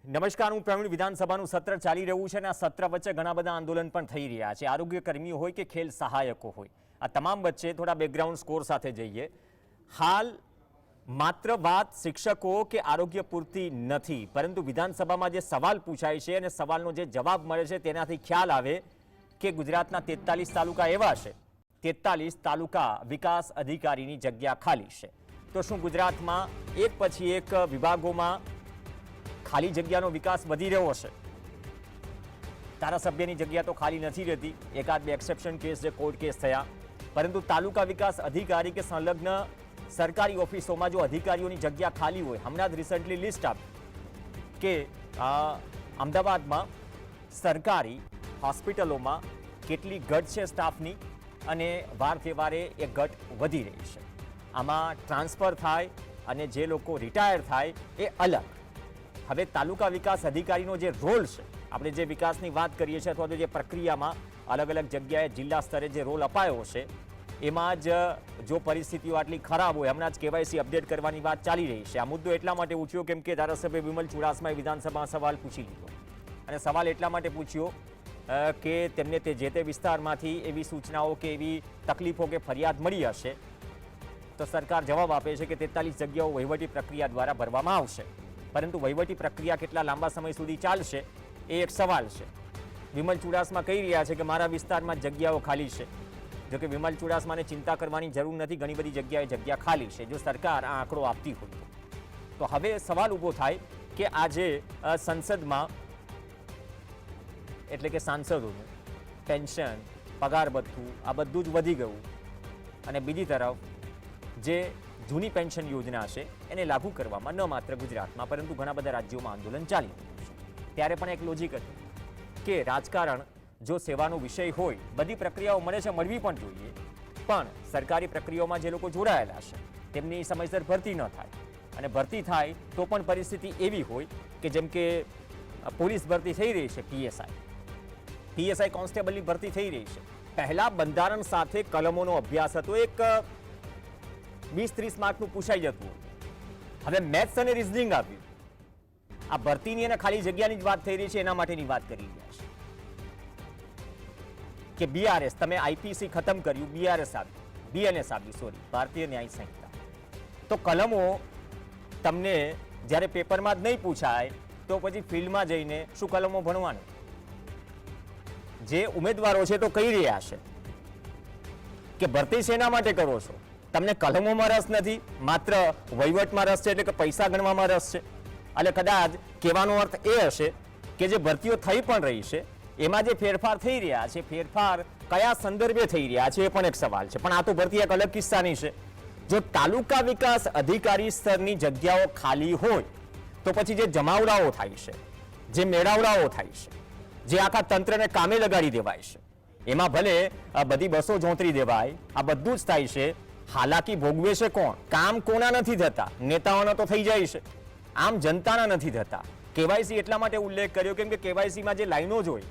નમસ્કાર, હું પ્રવીણ. વિધાનસભાનું સત્ર ચાલી રહ્યું છે અને આ સત્ર વચ્ચે ઘણા બધા આંદોલન પણ થઈ રહ્યા છે. આરોગ્ય કર્મીઓ હોય કે ખેલ સહાયકો હોય, આ તમામ વચ્ચે થોડા બેકગ્રાઉન્ડ સ્કોર સાથે જઈએ. હાલ માત્ર વાત શિક્ષકો કે આરોગ્ય પૂરતી નથી, પરંતુ વિધાનસભામાં જે સવાલ પૂછાય છે અને સવાલનો જે જવાબ મળે છે તેનાથી ખ્યાલ આવે કે ગુજરાતના 43 તાલુકા એવા છે, 43 તાલુકા વિકાસ અધિકારીની જગ્યા ખાલી છે. તો શું ગુજરાતમાં એક પછી એક વિભાગોમાં ખાલી જગ્યાનો વિકાસ વધી રહ્યો છે? ધારાસભ્યની જગ્યા તો ખાલી નથી રહેતી, એકાદ બે એક્સેપ્શન કેસ જે કોર્ટ કેસ થયા, પરંતુ તાલુકા વિકાસ અધિકારી કે સંલગ્ન સરકારી ઓફિસોમાં જો અધિકારીઓની જગ્યા ખાલી હોય, હમણાં જ રિસન્ટલી લિસ્ટ આપી કે અમદાવાદમાં સરકારી હોસ્પિટલોમાં કેટલી ઘટ છે સ્ટાફની અને વાર તહેવારે એ ઘટ વધી રહી છે. આમાં ટ્રાન્સફર થાય અને જે લોકો રિટાયર થાય એ અલગ. હવે તાલુકા વિકાસ અધિકારીનો જે રોલ છે, આપણે જે વિકાસની વાત કરીએ છીએ અથવા તો જે પ્રક્રિયામાં અલગ અલગ જગ્યાએ જિલ્લા સ્તરે જે રોલ અપાયો છે, એમાં જ જો પરિસ્થિતિઓ આટલી ખરાબ હોય, હમણાં જ કેવાયસી અપડેટ કરવાની વાત ચાલી રહી છે. આ મુદ્દો એટલા માટે ઉઠ્યો કેમ કે ધારાસભ્ય વિમલ ચુડાસમાએ વિધાનસભામાં સવાલ પૂછી લીધો અને સવાલ એટલા માટે પૂછ્યો કે તેમને જે તે વિસ્તારમાંથી એવી સૂચનાઓ કે એવી તકલીફો કે ફરિયાદ મળી હશે, તો સરકાર જવાબ આપે છે કે 43 જગ્યાઓ વહીવટી પ્રક્રિયા દ્વારા ભરવામાં આવશે, પરંતુ વહીવટી પ્રક્રિયા કેટલા લાંબા સમય સુધી ચાલશે એ એક સવાલ છે. વિમલ ચુડાસમા કહી રહ્યા છે કે મારા વિસ્તારમાં જગ્યાઓ ખાલી છે. જોકે વિમલ ચુડાસમાને ચિંતા કરવાની જરૂર નથી, ઘણી બધી જગ્યાએ જગ્યા ખાલી છે જો સરકાર આ આંકડો આપતી હોય તો. હવે સવાલ ઊભો થાય કે આજે સંસદમાં એટલે કે સાંસદોનું પેન્શન, પગાર ભથ્થું આ બધું જ વધી ગયું અને બીજી તરફ જે જૂની પેન્શન યોજના છે એને લાગુ કરવામાં ન માત્ર ગુજરાતમાં પરંતુ ઘણા બધા રાજ્યોમાં આંદોલન ચાલી રહ્યું છે. ત્યારે પણ એક લોજિક હતું કે રાજકારણ જો સેવાનો વિષય હોય, બધી પ્રક્રિયાઓ મળે છે, મળવી પણ જોઈએ, પણ સરકારી પ્રક્રિયાઓમાં જે લોકો જોડાયેલા છે તેમની સમયસર ભરતી ન થાય અને ભરતી થાય તો પણ પરિસ્થિતિ એવી હોય કે જેમ કે પોલીસ ભરતી થઈ રહી છે, પીએસઆઈ કોન્સ્ટેબલની ભરતી થઈ રહી છે. પહેલા બંધારણ સાથે કલમોનો અભ્યાસ હતો, એક 20-30 માર્કનું પૂછાઈ જતું. હવે મેથ્સ અને રિઝનિંગ આવ્યું. આ ભરતીની અને ખાલી જગ્યાની જ વાત થઈ રહી છે, એના માટેની વાત કરી રહ્યા છે કે બીઆરએસ, તમે આઈપીસી ખતમ કર્યું, બીઆરએસ આવ્યું, બીએનએસ આવ્યું, સોરી, ભારતીય ન્યાય સંહિતા. તો કલમો તમને જ્યારે પેપરમાં જ નહીં પૂછાય તો પછી ફિલ્ડમાં જઈને શું કલમો ભણવાનું? જે ઉમેદવારો છે તો કહી રહ્યા છે કે ભરતી શેના માટે કરો છો? તમને કલમોમાં રસ નથી, માત્ર વહીવટમાં રસ છે, એટલે કે પૈસા ગણવામાં રસ છે. એટલે કદાચ કહેવાનો અર્થ એ હશે કે જે ભરતીઓ થઈ પણ રહી છે એમાં જે ફેરફાર થઈ રહ્યા છે, ફેરફાર કયા સંદર્ભે થઈ રહ્યા છે એ પણ એક સવાલ છે. પણ આ તો ભરતી એક અલગ કિસ્સાની છે. જો તાલુકા વિકાસ અધિકારી સ્તરની જગ્યાઓ ખાલી હોય તો પછી જે જમાવડાઓ થાય છે, જે મેળાવડાઓ થાય છે, જે આખા તંત્રને કામે લગાડી દેવાય છે, એમાં ભલે બધી બસો જોંતરી દેવાય, આ બધું જ થાય છે. હાલાકી ભોગવે છે કોણ? કામ કોના નથી થતા? નેતાઓના તો થઈ જાય છે, આમ જનતાના નથી થતા. કેવાયસી એટલા માટે ઉલ્લેખ કર્યો કેમ કે કેવાયસીમાં જે લાઈનો જોઈ,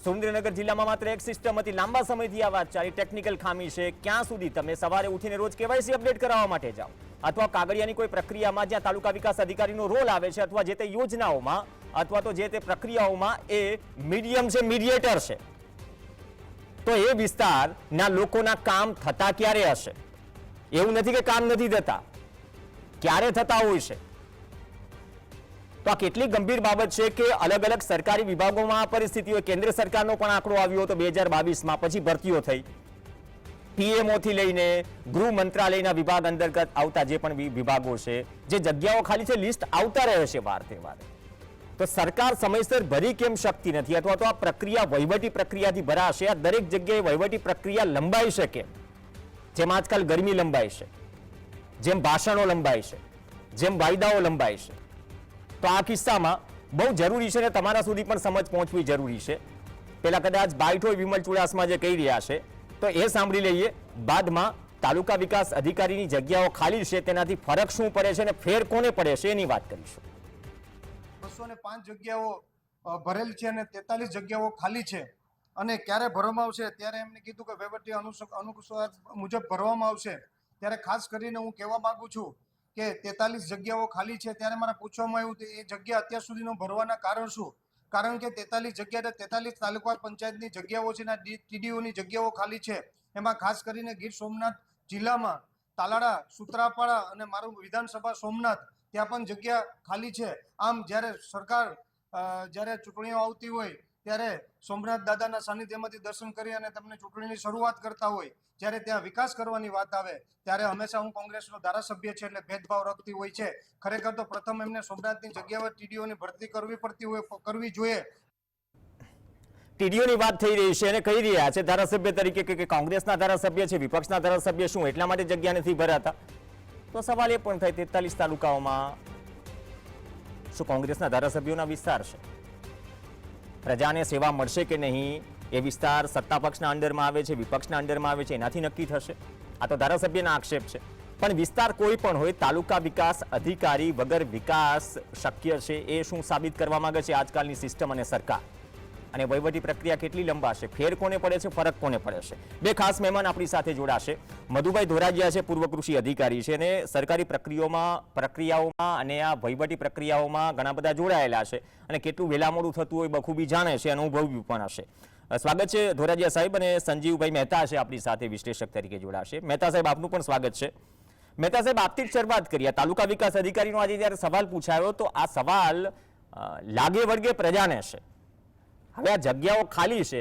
સુરેન્દ્રનગર જિલ્લામાં માત્ર એક સિસ્ટમ હતી, લાંબા સમયથી આ વાત ચાલી, ટેકનિકલ ખામી છે. ક્યાં સુધી તમે સવારે ઉઠીને રોજ કેવાયસી અપડેટ કરાવવા માટે જાઓ અથવા કાગળિયાની કોઈ પ્રક્રિયામાં જ્યાં તાલુકા વિકાસ અધિકારીનો રોલ આવે છે અથવા જે તે યોજનાઓમાં અથવા તો જે તે પ્રક્રિયાઓમાં એ મીડિયમ છે, મીડિયેટર છે, તો એ વિસ્તારના લોકોના કામ થતા ક્યારે હશે? એવું નથી કે કામ નથી થતા, ક્યારે થતા હોય છે. તો આ કેટલી ગંભીર બાબત છે કે અલગ અલગ સરકારી વિભાગોમાં આ પરિસ્થિતિ હોય. કેન્દ્ર સરકારનો પણ આંકડો આવ્યો હતો 2022માં, પછી ભરતીઓ થઈ. પીએમઓથી લઈને ગૃહ મંત્રાલયના વિભાગ અંતર્ગત આવતા જે પણ વિભાગો છે, જે જગ્યાઓ ખાલી છે, લિસ્ટ આવતા રહે છે વાર તહેવારે. તો સરકાર સમયસર ભરી કેમ શકતી નથી અથવા તો આ પ્રક્રિયા વહીવટી પ્રક્રિયાથી ભરાશે? આ દરેક જગ્યાએ વહીવટી પ્રક્રિયા લંબાઈ શકે, જેમ આજકાલ ગરમી લંબાઈ છે, જેમ ભાષણો લંબાઈ છે, જેમ વાયદાઓ લંબાઈ છે. તો આ કિસ્સામાં બહુ જરૂરી છે અને તમારા સુધી પણ સમજ પહોંચવી જરૂરી છે. પેલા કદાચ બાઇટ હોય વિમલ ચુડાસમા જે કહી રહ્યા છે તો એ સાંભળી લઈએ, બાદમાં તાલુકા વિકાસ અધિકારીની જગ્યાઓ ખાલી છે તેનાથી ફરક શું પડે છે અને ફેર કોને પડે છે એની વાત કરીશું. 205 જગ્યાઓ ભરેલ છે અને 43 જગ્યાઓ ખાલી છે અને ક્યારે ભરવામાં આવશે ત્યારે એમને કીધું કે વહીવટી અનુસાર મુજબ ભરવામાં આવશે. ત્યારે ખાસ કરીને હું કહેવા માંગુ છું કે 43 જગ્યાઓ ખાલી છે, ત્યારે મારે પૂછવામાં આવ્યું કે એ જગ્યા અત્યાર સુધીનો ભરવાના કારણ શું? કારણ કે 43 જગ્યા 43 તાલુકા પંચાયતની જગ્યાઓ છે, ટીડીઓની જગ્યાઓ ખાલી છે. એમાં ખાસ કરીને ગીર સોમનાથ જિલ્લામાં તાલાળા, સૂત્રાપાડા અને મારું વિધાનસભા સોમનાથ, ત્યાં પણ જગ્યા ખાલી છે. આમ જ્યારે સરકાર જ્યારે ચૂંટણીઓ આવતી હોય ત્યારે સોમનાથ દાદાના સાનિધ્યમાંથી દર્શન કરી અને તમને ચૂંટણીની શરૂઆત કરતા હોય, જ્યારે ત્યાં વિકાસ કરવાની વાત આવે ત્યારે હંમેશા હું કોંગ્રેસનો ધારાસભ્ય છે એટલે ભેદભાવ રાખતી હોય છે. ખરેખર તો પ્રથમ એમને સોમનાથની જગ્યાએ ટીડીઓની ભરતી કરવી જોઈએ. ટીડીઓની વાત થઈ રહી છે અને કહી રહ્યા છે ધારાસભ્ય તરીકે કે કોંગ્રેસના ધારાસભ્ય છે, વિપક્ષના ધારાસભ્ય શું એટલા માટે જગ્યા નથી ભરાતા? તો સવાલ એ પણ થાય 43 તાલુકાઓમાં શું કોંગ્રેસના ધારાસભ્યોના વિસ્તાર છે? પ્રજાને સેવા મળશે કે નહીં એ વિસ્તાર સત્તા પક્ષના અંડરમાં આવે છે, વિપક્ષના અંડરમાં આવે છે, એનાથી નક્કી થશે. આ તો ધારાસભ્યના આક્ષેપ છે. પણ વિસ્તાર કોઈ પણ હોય, તાલુકા વિકાસ અધિકારી વગર વિકાસ શક્ય છે એ શું સાબિત કરવા માંગે છે આજકાલની સિસ્ટમ અને સરકાર? અને વહીવટી પ્રક્રિયા કેટલી લંબાશે? ફેર કોને પડે છે, ફરક કોને પડે છે? બે ખાસ મહેમાન આપણી સાથે જોડાશે. મધુભાઈ ધોરાજીયા છે, પૂર્વ કૃષિ અધિકારી છે અને સરકારી પ્રક્રિયાઓમાં અને આ વહીવટી પ્રક્રિયાઓમાં ઘણા બધા જોડાયેલા છે અને કેટલું વહેલા મોડું થતું હોય બખૂબી જાણે છે, અનુભવી પણ હશે. સ્વાગત છે ધોરાજીયા સાહેબ. અને સંજીવભાઈ મહેતા છે આપણી સાથે, વિશ્લેષક તરીકે જોડાશે. મહેતા સાહેબ, આપનું પણ સ્વાગત છે. મહેતા સાહેબ, આપથી જ શરૂઆત કરીએ. તાલુકા વિકાસ અધિકારીનો આજે જ્યારે સવાલ પૂછાયો તો આ સવાલ લાગે વળગે પ્રજાને છે. હવે આ જગ્યાઓ ખાલી છે,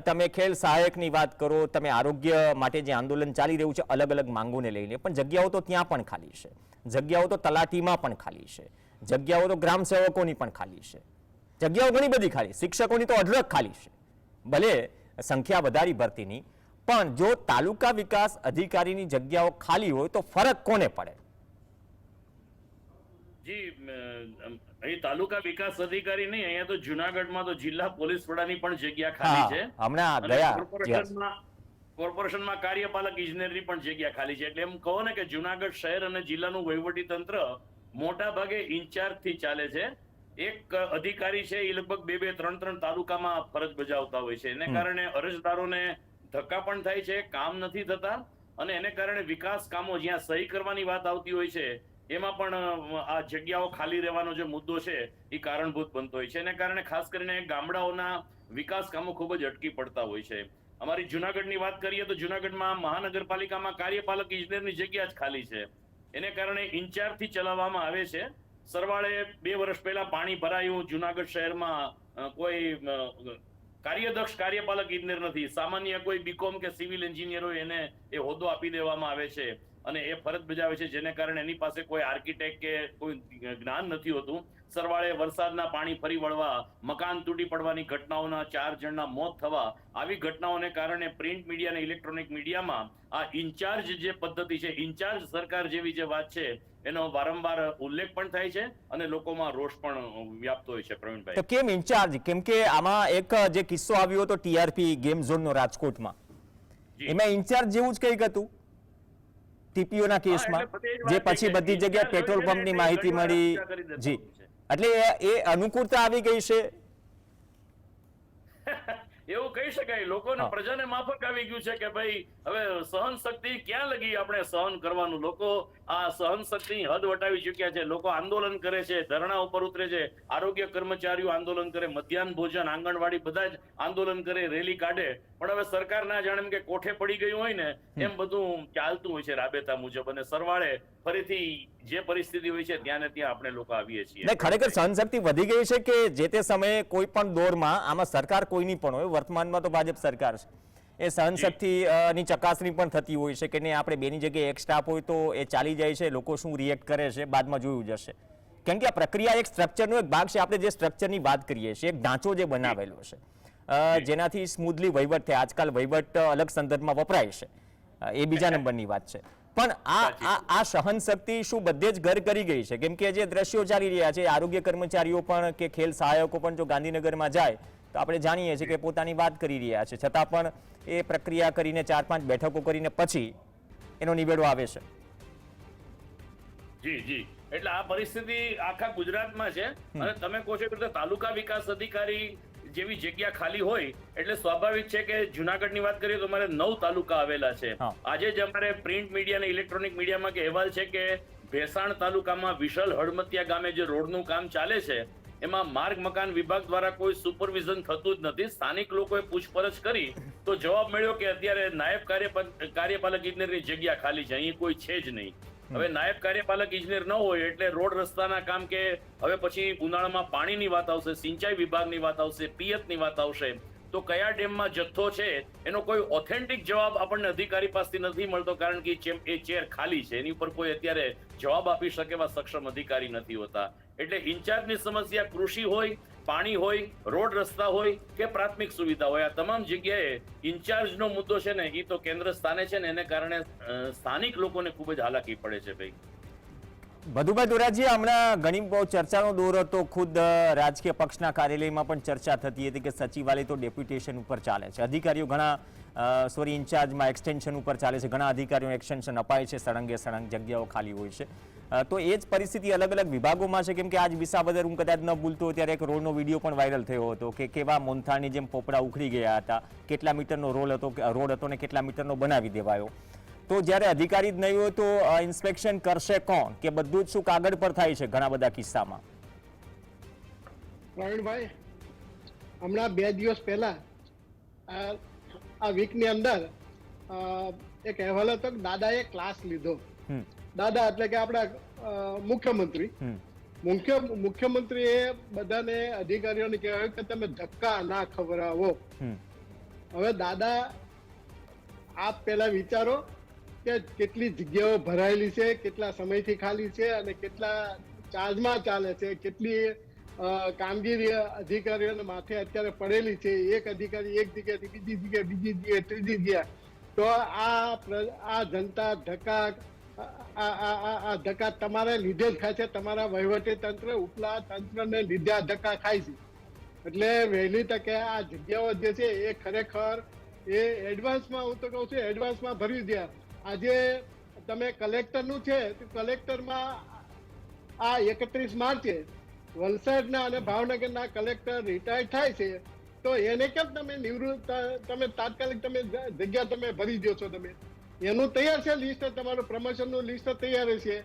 તમે ખેલ સહાયકની વાત કરો, તમે આરોગ્ય માટે જે આંદોલન ચાલી રહ્યું છે અલગ અલગ માંગોને લઈને, પણ જગ્યાઓ તો ત્યાં પણ ખાલી છે, જગ્યાઓ તો તલાટીમાં પણ ખાલી છે, જગ્યાઓ તો ગ્રામ સેવકોની પણ ખાલી છે, જગ્યાઓ ઘણી બધી ખાલી, શિક્ષકોની તો અઢળક ખાલી છે. ભલે સંખ્યા વધારી ભરતીની, પણ જો તાલુકા વિકાસ અધિકારીની જગ્યાઓ ખાલી હોય તો ફરક કોને પડે? જી, અહીં તાલુકા વિકાસ અધિકારી નહીં, અહીંયા તો જુનાગઢમાં તો જિલ્લા પોલીસ વડાની પણ જગ્યા ખાલી છે. હમણાં ગયા કોર્પોરેશનમાં કાર્યપાલક ઇજનેરની પણ જગ્યા ખાલી છે. એટલે એમ કહો ને કે જુનાગઢ શહેર અને જિલ્લાનું વહીવટી તંત્ર મોટા ભાગે ઇન્ચાર્જ થી ચાલે છે. એક અધિકારી છે એ લગભગ 2-3 તાલુકામાં ફરજ બજાવતા હોય છે. એને કારણે અરજદારોને ધક્કા પણ થાય છે, કામ નથી થતા, અને એને કારણે વિકાસ કામો જ્યાં સહી કરવાની વાત આવતી હોય છે એમાં પણ આ જગ્યાઓ ખાલી રહેવાનો જે મુદ્દો છે એ કારણભૂત બનતો હોય છે. એને કારણે ખાસ કરીને ગામડાઓના વિકાસ કામો ખૂબ જ અટકી પડતા હોય છે. અમારી જુનાગઢની વાત કરીએ તો જુનાગઢમાં મહાનગરપાલિકામાં કાર્યપાલક ઇજનેરની જગ્યા જ ખાલી છે. એને કારણે ઇન્ચાર્જથી ચલાવવામાં આવે છે. સરવાળે 2 વર્ષ પહેલા પાણી ભરાયું. જુનાગઢ શહેરમાં કોઈ કાર્યદક્ષ કાર્યપાલક ઇજનેર નથી. સામાન્ય કોઈ બીકોમ કે સિવિલ એન્જિનિયર હોય એને એ હોદ્દો આપી દેવામાં આવે છે અને એ ફરજ બજાવે છે, જેને કારણે એની પાસે કોઈ આર્કિટેક્ટ કે કોઈ જ્ઞાન નથી હોતું. સરવાળે વરસાદના પાણી ફરી વળવા, મકાન તૂટી પડવાની ઘટનાઓના 4 જણના મોત થવા, આવી ઘટનાઓને કારણે પ્રિન્ટ મીડિયા અને ઇલેક્ટ્રોનિક મીડિયામાં આ ઇન્ચાર્જ જે પદ્ધતિ છે, ઇન્ચાર્જ સરકાર જેવી જે વાત છે એનો વારંવાર ઉલ્લેખ પણ થાય છે અને લોકોમાં રોષ પણ વ્યાપતો હોય છે. પ્રવીણભાઈ, તો કેમ ઇન્ચાર્જ? કેમ કે આમાં એક જે કિસ્સો આવ્યો હતો ટીઆરપી ગેમ ઝોનનો રાજકોટમાં, એમાં ઇન્ચાર્જ જેવું જ કંઈક હતું ટીપીઓના કેસમાં, જે પછી બધી જગ્યાએ પેટ્રોલ પંપની માહિતી મળી. જી, એટલે એ અનુકૂળતા આવી ગઈ છે એવું કહી શકાય. લોકોને, પ્રજાને માફક આવી ગયું છે કે ભાઈ હવે સહન શક્તિ ક્યાં લગી આપણે સહન કરવાનું. લોકો આ સહન શક્તિની હદ વટાવી ચુક્યા છે. લોકો આંદોલન કરે છે, ધરણા ઉપર ઉતરે છે, આરોગ્ય કર્મચારીઓ આંદોલન કરે, મધ્યાહન ભોજન, આંગણવાડી બધા જ આંદોલન કરે, રેલી કાઢે, પણ હવે સરકાર ના જાણે એમ કે કોઠે પડી ગયું હોય ને એમ બધું ચાલતું હોય છે રાબેતા મુજબ, અને સરવાળે ફરીથી જે પરિસ્થિતિ હોય છે ત્યાં ને ત્યાં આપણે લોકો આવીએ છીએ. ખરેખર સહનશક્તિ વધી ગઈ છે કે જે તે સમયે કોઈ પણ દોરમાં, આમાં સરકાર કોઈની પણ હોય, વર્તમાનમાં તો ભાજપ સરકાર છે, એ સહનશક્તિની ચકાસણી પણ થતી હોય છે કે નહીં, આપણે બેની જગ્યાએ એક સ્ટાફ હોય તો એ ચાલી જાય છે, લોકો શું રિએક્ટ કરે છે બાદમાં જોયું જશે. કેમ કે આ પ્રક્રિયા એક સ્ટ્રક્ચરનો એક ભાગ છે. આપણે જે સ્ટ્રક્ચરની વાત કરીએ છીએ, એક ઢાંચો જે બનાવેલો છે જેનાથી સ્મૂથલી વહીવટ થાય. આજકાલ વહીવટ અલગ સંદર્ભમાં વપરાય છે, એ બીજા નંબરની વાત છે. પણ આ સહનશક્તિ શું બધે જ ઘર કરી ગઈ છે? કેમ કે જે દ્રશ્યો ચાલી રહ્યા છે, આરોગ્ય કર્મચારીઓ પણ કે ખેલ સહાયકો પણ જો ગાંધીનગરમાં જાય તો આપણે જાણીએ છીએ કે પોતાની વાત કરી રહ્યા છે, છતાં પણ એ પ્રક્રિયા કરીને 4-5 બેઠકો કરીને પછી એનો નિવેડો આવે છે. જી જી, એટલે આ પરિસ્થિતિ આખા ગુજરાતમાં છે. અને તમે કહો છો કે તાલુકા વિકાસ અધિકારી જેવી જગ્યા ખાલી હોય એટલે સ્વાભાવિક છે કે જુનાગઢની વાત કરીએ તો અમારે 9 તાલુકા આવેલા છે. આજે જ અમારે પ્રિન્ટ મીડિયા અને ઇલેક્ટ્રોનિક મીડિયામાં કે અહેવાલ છે કે ભેસાણ તાલુકામાં વિશલ હળમતિયા ગામે જે રોડનું કામ ચાલે છે એમાં માર્ગ મકાન વિભાગ દ્વારા કોઈ સુપરવિઝન થતું જ નથી. સ્થાનિક લોકોએ પૂછપરછ કરી તો જવાબ મળ્યો કે અત્યારે નાયબ કાર્યપાલક ઇજનેરની જગ્યા ખાલી છે, અહીં કોઈ છે જ નહીં. હવે નાયબ કાર્યપાલક ઇજનેર ન હોય એટલે રોડ રસ્તાના કામ કે હવે પછી ઉનાળામાં પાણીની વાત આવશે, સિંચાઈ વિભાગની વાત આવશે, પિયતની વાત આવશે, તો કયા ડેમમાં જથ્થો છે એનો કોઈ ઓથેન્ટિક જવાબ આપણને અધિકારી પાસેથી નથી મળતો, કારણ કે એ ચેર ખાલી છે, એની ઉપર કોઈ અત્યારે જવાબ આપી શકે એવા સક્ષમ અધિકારી નથી હોતા. એટલે ઇન્ચાર્જની સમસ્યા કૃષિ હોય, પાણી હોય, રોડ રસ્તા હોય કે પ્રાથમિક સુવિધા હોય, આ તમામ જગ્યાએ ઇન્ચાર્જનો મુદ્દો છે ને એ તો કેન્દ્ર સ્થાને છે ને એને કારણે સ્થાનિક લોકોને ખૂબ જ હાલાકી પડે છે. ભાઈ મધુભાઈ દોરાજી, હમણાં ઘણી બહુ ચર્ચાનો દોર હતો, ખુદ રાજકીય પક્ષના કાર્યાલયમાં પણ ચર્ચા થતી હતી કે સચિવાલય તો ડેપ્યુટેશન ઉપર ચાલે છે, અધિકારીઓ ઘણા ઇન્ચાર્જમાં એક્સટેન્શન ઉપર ચાલે છે, ઘણા અધિકારીઓ એક્સટેન્શન અપાય છે, સળંગે સળંગ જગ્યાઓ ખાલી હોય છે. તો એ જ પરિસ્થિતિ અલગ અલગ વિભાગોમાં છે, કેમ કે આજ વિસાવદર હું કદાચ ન ભૂલતો ત્યારે એક રોડનો વિડીયો પણ વાયરલ થયો હતો કે કેવા મોનથાળની જેમ પોપડા ઉખડી ગયા હતા, કેટલા મીટરનો રોડ હતો ને કેટલા મીટરનો બનાવી દેવાયો. તો જ્યારે અધિકારી જ નહીં હોય તો ઇન્સ્પેક્શન કરશે કોણ, કે બધું જ શું કાગળ પર થાય છે ઘણા બધા કિસ્સામાં? પ્રવીણભાઈ, હમણાં 2 દિવસ પહેલા આ વીકની અંદર એક અહેવાલ હતો કે દાદાએ ક્લાસ લીધો. દાદા એટલે કે આપણા મુખ્યમંત્રી. મુખ્યમંત્રીએ બધાને અધિકારીઓને કહેવાય કે તમે ધક્કા ના ખવડાવો. હવે દાદા આપ પહેલા વિચારો કે કેટલી જગ્યાઓ ભરાયેલી છે, કેટલા સમયથી ખાલી છે અને કેટલા ચાર્જમાં ચાલે છે, કેટલી કામગીરી અધિકારીઓને માથે અત્યારે પડેલી છે. એક અધિકારી એક જગ્યાથી બીજી જગ્યાએ, બીજી જગ્યાએ ત્રીજી જગ્યા. તો આ જનતા ધક્કા તમારે લીધે જ ખાય છે, તમારા વહીવટી તંત્ર ઉપલા તંત્રને લીધે આ ધક્કા ખાય છે. એટલે વહેલી તકે આ જગ્યાઓ જે છે એ ખરેખર એ એડવાન્સમાં, હું તો કહું છું એડવાન્સમાં ભરી દે. આજે તમે કલેક્ટરનું છે, કલેક્ટરમાં આ 31 માર્ચે વલસાડના અને ભાવનગરના કલેક્ટર રિટાયર થાય છે, તો એને કેમ તમે નિવૃત્ત, તમે તાત્કાલિક તમે જગ્યા તમે ભરી દો છો? તમે એનું તૈયાર છે લિસ્ટ, તમારું પ્રમોશનનું લિસ્ટ તૈયાર છે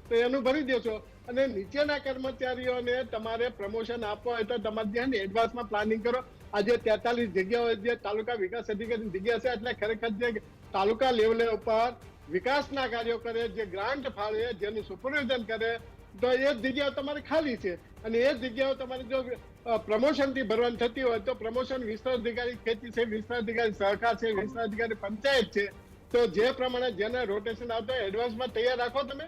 તો એનું ભરી દો છો. અને નીચેના કર્મચારીઓને તમારે પ્રમોશન આપવા હોય તો તમારે ત્યાં એડવાન્સમાં પ્લાનિંગ કરો. આજે 43 જગ્યાઓ જે તાલુકા વિકાસ અધિકારીની જગ્યા છે, એટલે ખરેખર જે તાલુકા લેવલે ઉપર વિકાસના કાર્યો કરે, જે ગ્રાન્ટ ફાળવે, જેનું સુપરવિઝન કરે, તો એ જગ્યાઓ તમારે ખાલી છે. અને એ જગ્યાઓ તમારે જો પ્રમોશનથી ભરવાની થતી હોય તો પ્રમોશન વિસ્તાર અધિકારી ખેતી છે, વિસ્તાર અધિકારી સહકાર છે, વિસ્તાર અધિકારી પંચાયત છે, તો જે પ્રમાણે જેને રોટેશન આવતો હોય એડવાન્સમાં તૈયાર રાખો તમે.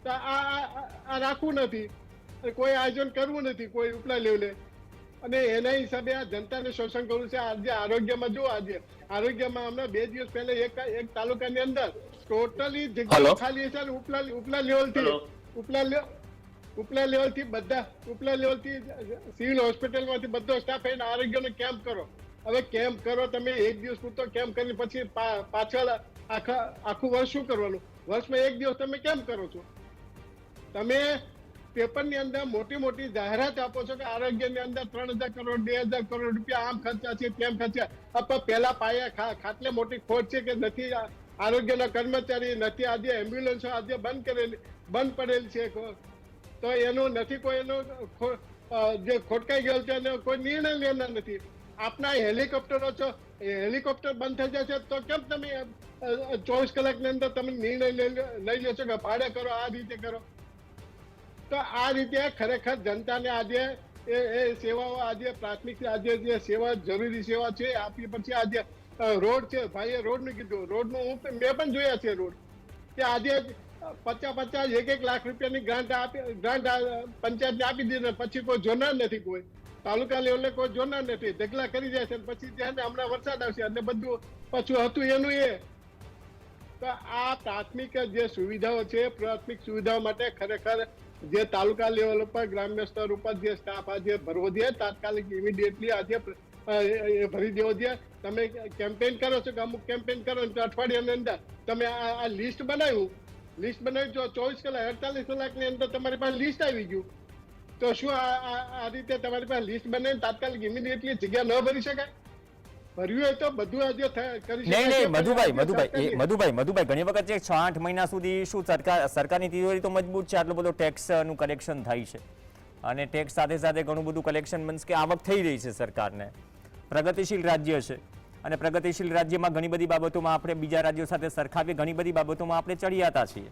તો આ રાખવું નથી, કોઈ આયોજન કરવું નથી કોઈ ઉપલા લેવલે, અને એના હિસાબે આ જનતાને શોષણ કરવું છે. આજે આરોગ્યમાં જુઓ, આજે આરોગ્યમાં હમણાં 2 દિવસ પહેલા એક તાલુકાની અંદર ટોટલી જગ્યાઓ ખાલી છે. ઉપલા લેવલથી બધા સિવિલ હોસ્પિટલમાંથી બધો સ્ટાફ એને આરોગ્યનો કેમ્પ કરો. હવે કેમ્પ કરો તમે, 1 દિવસ પૂરતો કેમ્પ કરીને પછી પાછળ આખું વર્ષ શું કરવાનું? વર્ષમાં 1 દિવસ તમે કેમ કરો છો? તમે પેપરની અંદર મોટી મોટી જાહેરાત આપો છો કે આરોગ્યની અંદર 3000 કરોડ 2000 કરોડ રૂપિયા આમ ખર્ચા છે, તેમ ખર્ચા. પહેલા પાયા ખાટલે મોટી ખોટ છે કે નથી આરોગ્યના કર્મચારી, નથી આજે એમ્બ્યુલન્સો આજે બંધ પડેલ છે, તો એનું નથી કોઈ એનો જે ખોટકાઈ ગયેલ છે એનો કોઈ નિર્ણય લેનાર નથી. આપના હેલિકોપ્ટરો છો, હેલિકોપ્ટર બંધ થઈ જશે તો કેમ તમે 24 કલાકની અંદર તમે નિર્ણય લઈ લેશો કે ભાડે કરો, આ રીતે કરો? તો આ રીતે ખરેખર જનતાને આજે એ સેવાઓ, આજે પ્રાથમિક આજે જે સેવા જરૂરી સેવા છે આપી. પછી આજે રોડ છે, ભાઈએ રોડનું કીધું, રોડનું મેં પણ જોયા છે રોડ કે આજે 50 1 લાખ રૂપિયાની ગ્રાન્ટ પંચાયતને આપી દીધી, પછી કોઈ જોનાર નથી, કોઈ તાલુકા લેવલે કોઈ જોનાર નથી, ઢગલા કરી જાય છે. પછી ત્યાં હમણાં વરસાદ આવશે અને બધું પાછું હતું એનું એ. તો આ પ્રાથમિક જે સુવિધાઓ છે, પ્રાથમિક સુવિધાઓ માટે ખરેખર જે તાલુકા લેવલ ઉપર ગ્રામ્ય સ્તર ઉપર જે સ્ટાફ આજે ભરવો જોઈએ, તાત્કાલિક ઇમિડિયેટલી આજે ભરી દેવો જોઈએ. તમે કેમ્પેન કરો છો કે અમુક કેમ્પેન કરો તો અઠવાડિયાની અંદર તમે આ લિસ્ટ બનાવ્યું, જો 24 કલાક 48 કલાકની અંદર તમારી પાસે લિસ્ટ આવી ગયું, તો શું આ રીતે તમારી પાસે લિસ્ટ બનાવીને તાત્કાલિક ઇમિડિયેટલી જગ્યા ન ભરી શકાય? ભર્યું હોય તો બધું આજે કરી શકાય નહીં છે, નહીં મધુભાઈ પણ મધુભાઈ સરકારની- મધુભાઈ ઘણી વખત છે 6-8 મહિના સુધી શું સરકારની તિજોરી તો મજબૂત છે, આટલો બધો ટેક્સનું કલેક્શન થાય છે અને ટેક્સ સાથે સાથે ઘણું બધું કલેક્શન મીન્સ કે આવક થઈ રહી છે સરકારને. પ્રગતિશીલ રાજ્ય છે અને પ્રગતિશીલ રાજ્યમાં ઘણી બધી બાબતોમાં આપણે બીજા રાજ્યો સાથે સરખાવીએ ઘણી બધી બાબતોમાં આપણે ચડિયાતા છીએ,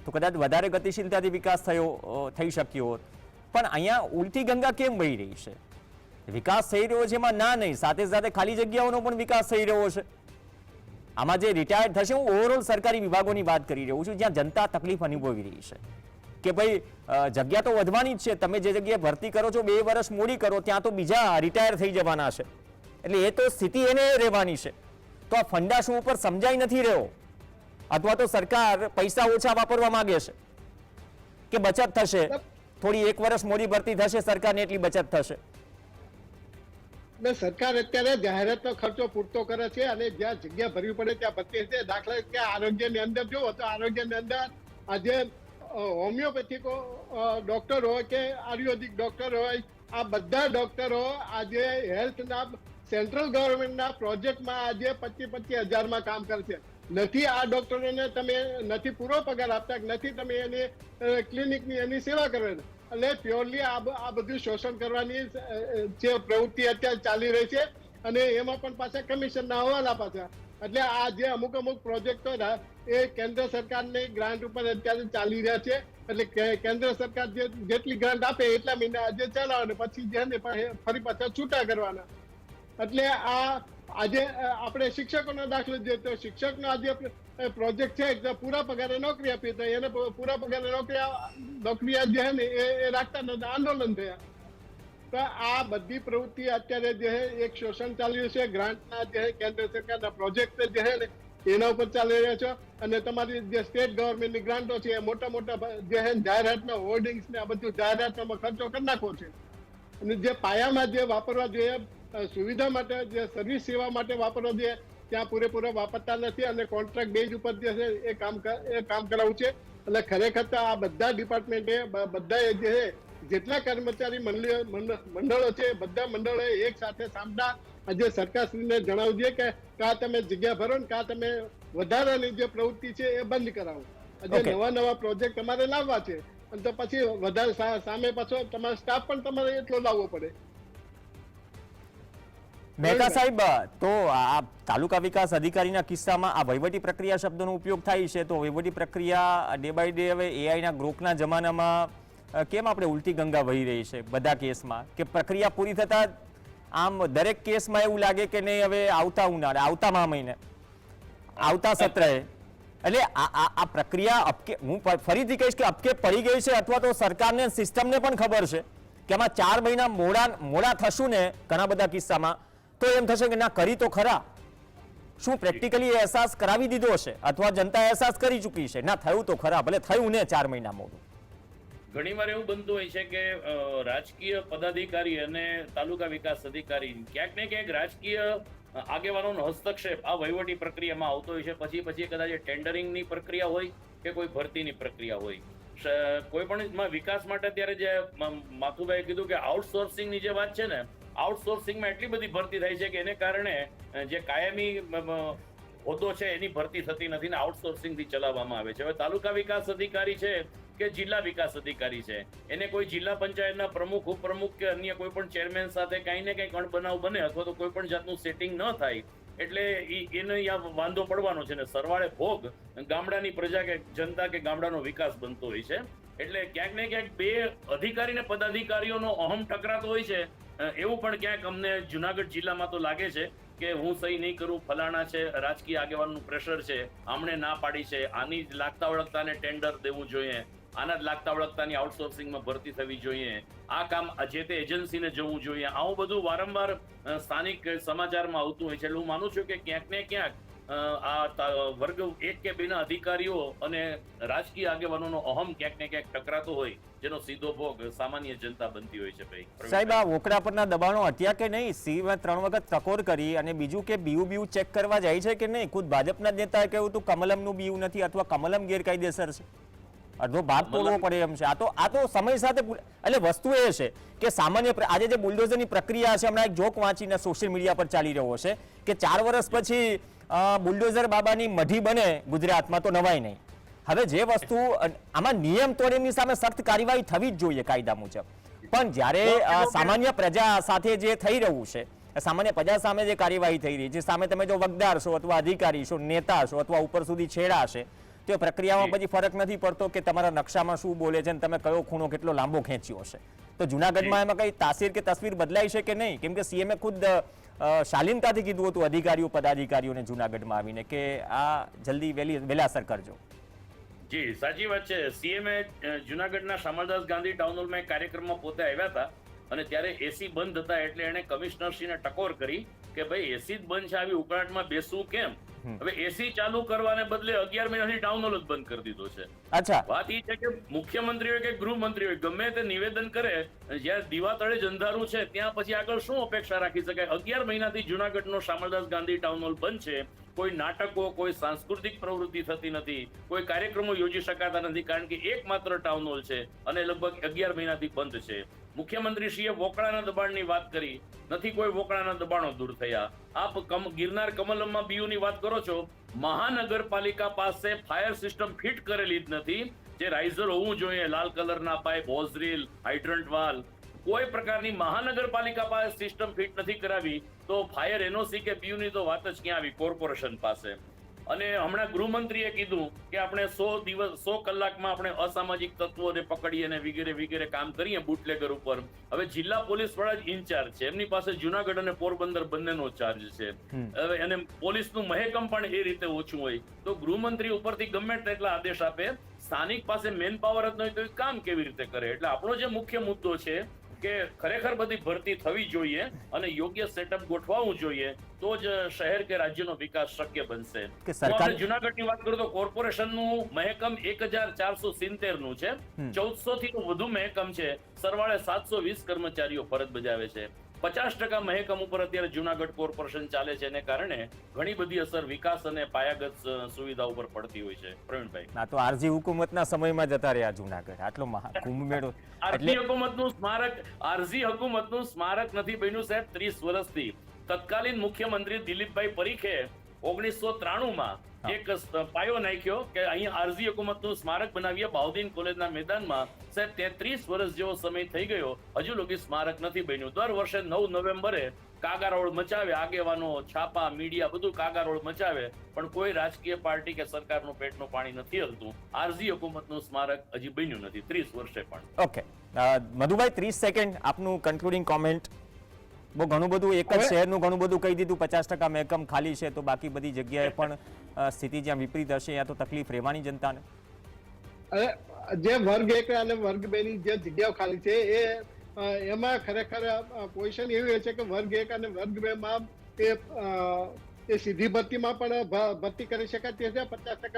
તો કદાચ વધારે ગતિશીલતાથી વિકાસ થઈ શક્યો હોત. પણ અહીંયા ઉલટી ગંગા કેમ વહી રહી છે? વિકાસ થઈ રહ્યો છે એમાં ના નહીં, સાથે સાથે ખાલી જગ્યાઓનો પણ વિકાસ થઈ રહ્યો છે. આમાં જે રિટાયર્ડ થશે, હું ઓવરઓલ સરકારી વિભાગોની વાત કરી રહ્યો છું જ્યાં જનતા તકલીફ અનુભવી રહી છે કે ભાઈ જગ્યા તો વધવાની જ છે, તમે જે જગ્યાએ ભરતી કરો છો 2 વર્ષ મોડી કરો ત્યાં તો બીજા રિટાયર થઈ જવાના છે, એટલે એ તો સ્થિતિ એને રહેવાની છે. તો આ ફંડા શું ઉપર સમજાઈ નથી રહ્યો, અથવા તો સરકાર પૈસા ઓછા વાપરવા માંગે છે કે બચત થશે, થોડી 1 વર્ષ મોડી ભરતી થશે સરકારને એટલી બચત થશે. સરકાર અત્યારે જાહેરાતનો ખર્ચો પૂરતો કરે છે અને જ્યાં જગ્યા ભરવી પડે ત્યાં ભરતી છે. દાખલા તરીકે આરોગ્યની અંદર જુઓ તો આરોગ્યની અંદર આજે હોમિયોપેથિક ડોક્ટર હોય કે આયુર્વેદિક ડોક્ટર હોય, આ બધા ડોક્ટરો આજે હેલ્થના સેન્ટ્રલ ગવર્મેન્ટના પ્રોજેક્ટમાં આજે 25-25 હજારમાં કામ કરે છે. નથી આ ડોક્ટરોને તમે નથી પૂરો પગાર આપતા, નથી તમે એની ક્લિનિકની એની સેવા કરો, એટલે પ્યોરલી આ બધું શોષણ કરવાની જે પ્રવૃત્તિ અત્યારે ચાલી રહી છે અને એમાં પણ પાછા કમિશનના હવાલા પાછા. એટલે આ જે અમુક પ્રોજેક્ટો એ કેન્દ્ર સરકારની ગ્રાન્ટ ઉપર અત્યારે ચાલી રહ્યા છે, એટલે કેન્દ્ર સરકાર જેટલી ગ્રાન્ટ આપે એટલા મહિના આજે ચલાવવાના, પછી જેને ફરી પાછા છૂટા કરવાના. એટલે આજે આપણે શિક્ષકોનો દાખલો જોઈએ તો શિક્ષકનો આજે પ્રોજેક્ટ છે કે પૂરા પગારે નોકરી આપી, તો એને પૂરા પગારે નોકરી જે છે ને એ રાખતા નથી, આંદોલન થયા. તો આ બધી પ્રવૃત્તિ અત્યારે જે એક શોષણ ચાલી રહ્યું છે, ગ્રાન્ટના જે કેન્દ્ર સરકારના પ્રોજેક્ટ જે છે ને એના ઉપર ચાલી રહ્યા છે. અને તમારી જે સ્ટેટ ગવર્મેન્ટની ગ્રાન્ટો છે એ મોટા જે છે જાહેરાતમાં હોર્ડિંગ્સ ને આ બધું જાહેરાતમાં ખર્ચો કરી નાખવો છે. અને જે પાયામાં જે વાપરવા જોઈએ, સુવિધા માટે, જે સર્વિસ સેવા માટે વાપરવા જોઈએ, ત્યાં પૂરેપૂરા વાપરતા નથી અને કોન્ટ્રાક્ટ બેઝ ઉપર જે છે એ કામ કરાવવું છે. એટલે ખરેખર આ બધા ડિપાર્ટમેન્ટે બધા જે છે જેટલા કર્મચારી મંડળો છે બધા મંડળોએ એક સાથે સામના આજે સરકારશ્રીને જણાવવું જોઈએ કે કા તમે જગ્યા ભરો ને કા તમે વધારાની જે પ્રવૃત્તિ છે એ બંધ કરાવો. આજે નવા પ્રોજેક્ટ તમારે લાવવા છે અને તો પછી વધારે સામે પાછો તમારો સ્ટાફ પણ તમારે એટલો લાવવો પડે. મહેતા સાહેબ, તો આ તાલુકા વિકાસ અધિકારીના કિસ્સામાં આ વહીવટી પ્રક્રિયા શબ્દનો ઉપયોગ થાય છે, તો વહીવટી પ્રક્રિયા ડે બાય ડે હવે એઆઈના ગ્રોકના જમાનામાં કેમ આપણે ઉલટી ગંગા વહી રહી છે બધા કેસમાં, કે પ્રક્રિયા પૂરી થતા આમ દરેક કેસમાં એવું લાગે કે નહીં હવે આવતા ઉનાળે, આવતા મહિને, આવતા સત્રએ, એટલે આ પ્રક્રિયા અપકે, હું ફરીથી કહીશ કે અપકે પડી ગઈ છે, અથવા તો સરકારને સિસ્ટમને પણ ખબર છે કે આમાં 4 મહિના મોડા થશું ને ઘણા બધા કિસ્સામાં, તો એમ થશે કે ના કરી તો ખરા. શું પ્રેક્ટિકલી અહેસાસ કરાવી દીધો હશે અથવા જનતા અહેસાસ કરી ચૂકી છે, ના થયું તો ખરા, ભલે થયું ને 4 મહિના મોડું? ઘણીવાર એવું બનતું હોય છે કે રાજકીય પદાધિકારી અને તાલુકા વિકાસ અધિકારી ક્યાંક ને ક્યાંક રાજકીય આગેવાનોનો હસ્તક્ષેપ આ વહીવટી પ્રક્રિયામાં આવતો હોય છે. પછી કદાચ ટેન્ડરિંગની પ્રક્રિયા હોય કે કોઈ ભરતીની પ્રક્રિયા હોય. કોઈ પણ વિકાસ માટે અત્યારે જે માથુભાઈએ કીધું કે આઉટસોર્સિંગની જે વાત છે ને, આઉટસોર્સિંગમાં એટલી બધી ભરતી થાય છે કે એને કારણે જે કાયમી હોદ્દો છે એની ભરતી થતી નથી ને આઉટસોર્સિંગથી ચલાવવામાં આવે છે. હવે તાલુકા વિકાસ અધિકારી છે કે જિલ્લા વિકાસ અધિકારી છે, એને કોઈ જિલ્લા પંચાયતના પ્રમુખ, ઉપપ્રમુખ કે અન્ય કોઈ પણ ચેરમેન સાથે કંઈ ને કંઈ અણબનાવ બને અથવા તો કોઈ પણ જાતનું સેટિંગ ન થાય એટલે એને અહીંયા વાંધો પડવાનો છે ને સરવાળે ભોગ ગામડાની પ્રજા કે જનતા કે ગામડાનો વિકાસ બનતો હોય છે. એટલે ક્યાંક ને ક્યાંક બે અધિકારી ને પદાધિકારીઓનો અહમ ટકરાતો હોય છે. એવું પણ ક્યાંક અમને જુનાગઢ જિલ્લામાં તો લાગે છે કે હું સહી નહીં કરું, ફલાણા છે, રાજકીય આગેવાનનું પ્રેશર છે, આમણે ના પાડી છે, આની જ લાગતા વળગતાને ટેન્ડર દેવું જોઈએ, આના જ લાગતા વળગતાની આઉટસોર્સિંગમાં ભરતી થવી જોઈએ, આ કામ જે તે એજન્સીને જવું જોઈએ, આવું બધું વારંવાર સ્થાનિક સમાચારમાં આવતું હોય છે. એટલે હું માનું છું કે ક્યાંક ને ક્યાંક આ વર્ગ 1 કે 2 ના અધિકારીઓ અને રાજકીય આગેવાનોનો અહમ ક્યાંક ને ક્યાંક ટકરાતો હોય, જેનો સીધો ભોગ સામાન્ય જનતા બનતી હોય છે. ભાઈ સાહેબ, આ વોકડા પરના દબાણો હટ્યા કે નહીં? સીમાં 3 વખત ટકોર કરી અને બીજું કે બીયુ ચેક કરવા જાય છે કે નહીં? ખુદ ભાજપના નેતાએ કહ્યું હતું કમલમનું બીયુ નથી અથવા કમલમ ગેરકાયદેસર છે, અડધો ભાગ તોડવો પડે એમ છે. આ તો સમય સાથે એટલે વસ્તુ એ છે કે સામાન્ય આજે જે બુલડોઝરની પ્રક્રિયા છે, હમણાં એક જોક વાંચીને સોશિયલ મીડિયા પર ચાલી રહ્યો છે કે 4 વર્ષ પછી બુલડોઝર બાબાની મઢી બને ગુજરાતમાં તો નવાય નહીં. હવે જે વસ્તુ આમાં નિયમ તોડે એમની સામે સખ્ત કાર્યવાહી થવી જ જોઈએ કાયદા મુજબ. પણ જ્યારે સામાન્ય પ્રજા સાથે જે થઈ રહ્યું છે, સામાન્ય પ્રજા સામે જે કાર્યવાહી થઈ રહી છે, સામે તમે જો વગદાર છો અથવા અધિકારી છો, નેતા છો અથવા ઉપર સુધી છેડા છે, તો એ પ્રક્રિયામાં પછી ફરક નથી પડતો કે તમારા નકશામાં શું બોલે છે અને તમે કયો ખૂણો કેટલો લાંબો ખેંચ્યો છે. તો જુનાગઢમાં એમાં કઈ તાસીર કે તસવીર બદલાઈ છે કે નહીં? કેમ કે સીએમએ ખુદ શાલીનતાથી કીધું હતું અધિકારીઓ પદાધિકારીઓને જુનાગઢમાં આવીને કે આ જલ્દી વહેલાસર કરજો. જી સાચી વાત છે. સીએમએ જુનાગઢના શામળદાસ ગાંધી ટાઉન હોલમાં એક કાર્યક્રમમાં પોતે આવ્યા હતા અને ત્યારે એસી બંધ હતા એટલે એને કમિશનરશ્રીને ટકોર કરી કે ભાઈ એસી જ બંધ છે, આવી ઉકળાટમાં બેસવું કેમ? હવે એસી ચાલુ કરવાને બદલે 11 મહિનાથી ટાઉન હોલ જ બંધ કરી દીધો છે. અચ્છા, વાત એ છે કે મુખ્યમંત્રી હોય કે ગૃહમંત્રી હોય ગમે તે નિવેદન કરે, જ્યાં દીવા તળે જ અંધારું છે ત્યાં પછી આગળ શું અપેક્ષા રાખી શકાય? 11 મહિનાથી જુનાગઢનો શામળદાસ ગાંધી ટાઉન હોલ બંધ છે. કોઈ નાટકો, કોઈ સાંસ્કૃતિક પ્રવૃત્તિ થતી નથી, કોઈ કાર્યક્રમો યોજી શકાતા નથી, કારણ કે એકમાત્ર ટાઉન હોલ છે અને લગભગ 11 મહિનાથી બંધ છે. મુખ્યમંત્રીશ્રીએ વોકળાના દબાણની વાત કરી, નથી કોઈ વોકળાના દબાણો દૂર થયા. આપ ગિરનાર કમલમમાં બીયુની વાત કરો છો, મહાનગરપાલિકા પાસે ફાયર સિસ્ટમ ફિટ કરેલી જ નથી. જે રાઇઝર હોવું જોઈએ, લાલ કલરના પાઇપ, હોઝરીલ, હાઇડ્રન્ટ વાલ, કોઈ પ્રકારની મહાનગરપાલિકા પાસે સિસ્ટમ ફિટ નથી કરાવી, તો ફાયર એનઓસી કે બીયુની તો વાત જ ક્યાં આવી કોર્પોરેશન પાસે. અને હમણાં ગૃહમંત્રીએ કીધું કે આપણે 100 કલાકમાં આપણે અસામાજિક તત્વોને પકડીએ અને વગેરે વગેરે કામ કરીએ બુટલેગર ઉપર. હવે જિલ્લા પોલીસ વડા જ ઇન્ચાર્જ છે, એમની પાસે જુનાગઢ અને પોરબંદર બંનેનો ચાર્જ છે. હવે અને પોલીસનું મહેકમ પણ એ રીતે ઓછું હોય, તો ગૃહમંત્રી ઉપરથી ગમે તેટલા આદેશ આપે, સ્થાનિક પાસે મેન પાવર જ નહીં તો એ કામ કેવી રીતે કરે? એટલે આપણો જે મુખ્ય મુદ્દો છે કે ખરેખર બધી ભરતી થવી જોઈએ અને યોગ્ય સેટઅપ ગોઠવાવું જોઈએ, તો જ શહેર કે રાજ્યનો વિકાસ શક્ય બનશે. આપણે જુનાગઢની વાત કરું તો કોર્પોરેશનનું મહેકમ 1470 નું છે, 1400 થી વધુ મહેકમ છે, સરવાળે 720 કર્મચારીઓ ફરજ બજાવે છે. 50% મહેકમ ઉપર અત્યારે જુનાગઢ કોર્પોરેશન ચાલે છે, એને કારણે ઘણી બધી અસર વિકાસ અને પાયાગત સુવિધા ઉપર પડતી હોય છે. પ્રવીણભાઈ, આ તો આરજી હુકુમતના સમયમાં જતા રહ્યા જુનાગઢ, આટલો કુંભ મેળો. આરજી હુકુમતનું સ્મારક નથી બન્યું સાહેબ 30 વર્ષથી. તત્કાલીન મુખ્યમંત્રી દિલીપભાઈ પરીખે 1993માં એક પાયો નાખ્યો કે અહીંયા આરજી હુકુમતનું સ્મારક બનાવીએ બાઉદીન કોલેજના મેદાનમાં. સાહેબ 33 વર્ષ જેવો સમય થઈ ગયો, હજુ લગી સ્મારક નથી બન્યું. દર વર્ષે 9 નવેમ્બરે કાગારોળ મચાવે, આગેવાનો, છાપા, મીડિયા બધું કાગારોળ મચાવે, પણ કોઈ રાજકીય પાર્ટી કે સરકારનું પેટનું પાણી નથી હલતું. આરજી હુકુમતનું સ્મારક હજી બન્યું નથી 30 વર્ષે પણ. ઓકે મધુભાઈ, 30 સેકન્ડ આપનું કન્ક્લુડિંગ કોમેન્ટ. બહુ ઘણું બધું એક જ શહેરનું ઘણું બધું કહી દીધું, 50% મહેકમ ખાલી છે, તો બાકી બધી જગ્યાએ પણ સ્થિતિ જ્યાં વિપરીત હશે ત્યાં તો તકલીફ રહેવાની જનતાને. જે વર્ગ 1 અને વર્ગ 2 ની જે જગ્યાઓ ખાલી છે એમાં ખરેખર પોઝિશન એવી હોય છે કે વર્ગ 1 અને વર્ગ 2 માં એ સીધી ભરતીમાં પણ ભરતી કરી શકાતી હશે. 50%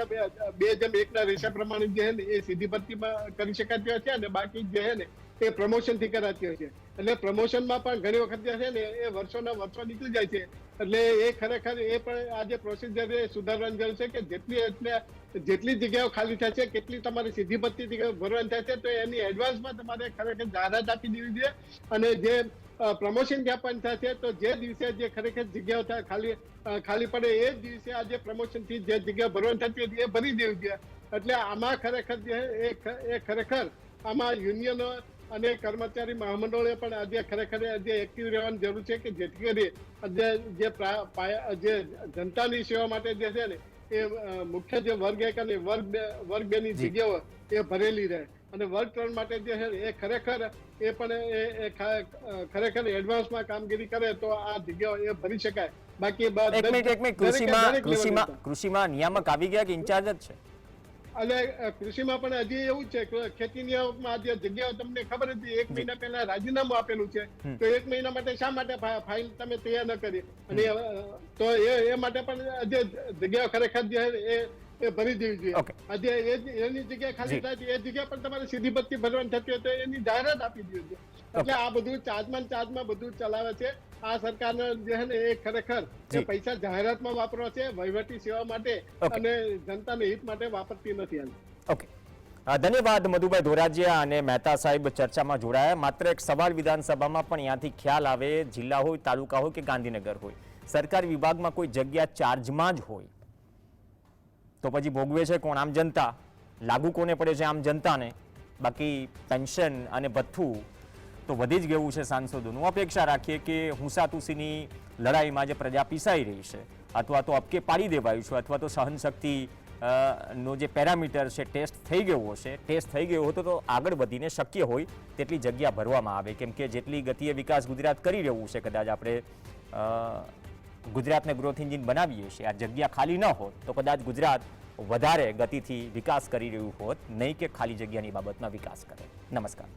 2:1 રેશિયો પ્રમાણે જે છે એ સીધી ભરતીમાં કરી શકાતી હશે અને બાકી જે છે ને એ પ્રમોશન થી કરાતી હોય છે. એટલે પ્રમોશનમાં પણ ઘણી વખત જે છે ને એ વર્ષોના વર્ષો નીકળી જાય છે. એટલે એ ખરેખર એ પણ આ જે પ્રોસિજર એ સુધારવાની જરૂર છે કે જેટલી જગ્યાઓ ખાલી થાય છે, કેટલી તમારી સીધી ભરતી ભરવાની થાય છે, તો એની એડવાન્સમાં તમારે ખરેખર જાહેરાત આપી દેવી જોઈએ. અને જે પ્રમોશન જ્યાં પણ થાય છે, તો જે દિવસે જે ખરેખર જગ્યાઓ ખાલી પડે એ જ દિવસે આ જે પ્રમોશન થી જે જગ્યા ભરવાની થતી હતી એ ભરી દેવી જોઈએ. એટલે આમાં ખરેખર એ ખરેખર આમાં યુનિયનો અને કર્મચારી મહામંડળે પણ આજે ખરેખર જે એક્ટિવ રહેવાની જરૂર છે કે જેથી કરી જે જનતાની સેવા માટે જે છે ને એ મુખ્ય જે વર્ગ 1 અને વર્ગ 2 ની જગ્યાઓ એ ભરેલી રહે. અને વર્ગ 3 માટે જે છે એ ખરેખર એ પણ ખરેખર એડવાન્સમાં કામગીરી કરે તો આ જગ્યાઓ એ ભરી શકાય. બાકી કૃષિમાં નિયામક આવી ગયા કે ઇન્ચાર્જ જ છે? અને કૃષિમાં પણ હજી એવું છે કે ખેતી નિયામકમાં જે જગ્યાઓ તમને ખબર હતી 1 મહિના પહેલા રાજીનામું આપેલું છે, તો 1 મહિના માટે શા માટે ફાઇલ તમે તૈયાર ન કરી? અને તો એ માટે પણ જે જગ્યાઓ ખરેખર જે એ ભરી દેવી જોઈએ. આજે એની જગ્યા ખાલી થાય છે, એ જગ્યા પણ તમારે સીધી ભરતી ભરવાની થતી હોય તો એની જાહેરાત આપી દેવી જોઈએ. એટલે આ બધું ચાર્જમાં બધું ચલાવે છે આ સરકારને જે છે ને એ ખરેખર પૈસા જાહેરાતમાં વાપરવા છે, વહીવટી સેવા માટે અને જનતાના હિત માટે વાપરતી નથી. ઓકે, ધન્યવાદ મધુભાઈ ધોરાજીયા અને મહેતા સાહેબ ચર્ચામાં જોડાયા. માત્ર એક સવાલ વિધાનસભામાં પણ અહીંયાથી ખ્યાલ આવે, જિલ્લા હોય, તાલુકા હોય કે ગાંધીનગર હોય, સરકારી વિભાગમાં કોઈ જગ્યા ચાર્જમાં જ હોય તો પછી ભોગવે છે કોણ? આમ જનતા. લાગુ કોને પડે છે? આમ જનતાને. બાકી પેન્શન અને ભથ્થું તો વધી જ ગયું છે સાંસદોનું. અપેક્ષા રાખીએ કે હુંસાતુસીની લડાઈમાં જે પ્રજા પીસાઈ રહી છે અથવા તો અપકે પાડી દેવાયું છે અથવા તો સહનશક્તિ નો જે પેરામીટર છે ટેસ્ટ થઈ ગયો હશે, ટેસ્ટ થઈ ગયો હતો તો આગળ વધીને શક્ય હોય તેટલી જગ્યા ભરવામાં આવે. કેમ કે જેટલી ગતિએ વિકાસ ગુજરાત કરી રહ્યું છે, કદાચ આપણે ગુજરાતને ગ્રોથ એન્જિન બનાવીએ છીએ, આ જગ્યા ખાલી ન હોત તો કદાચ ગુજરાત વધારે ગતિથી વિકાસ કરી રહ્યું હોત, નહીં કે ખાલી જગ્યાની બાબતમાં વિકાસ કરે. નમસ્કાર.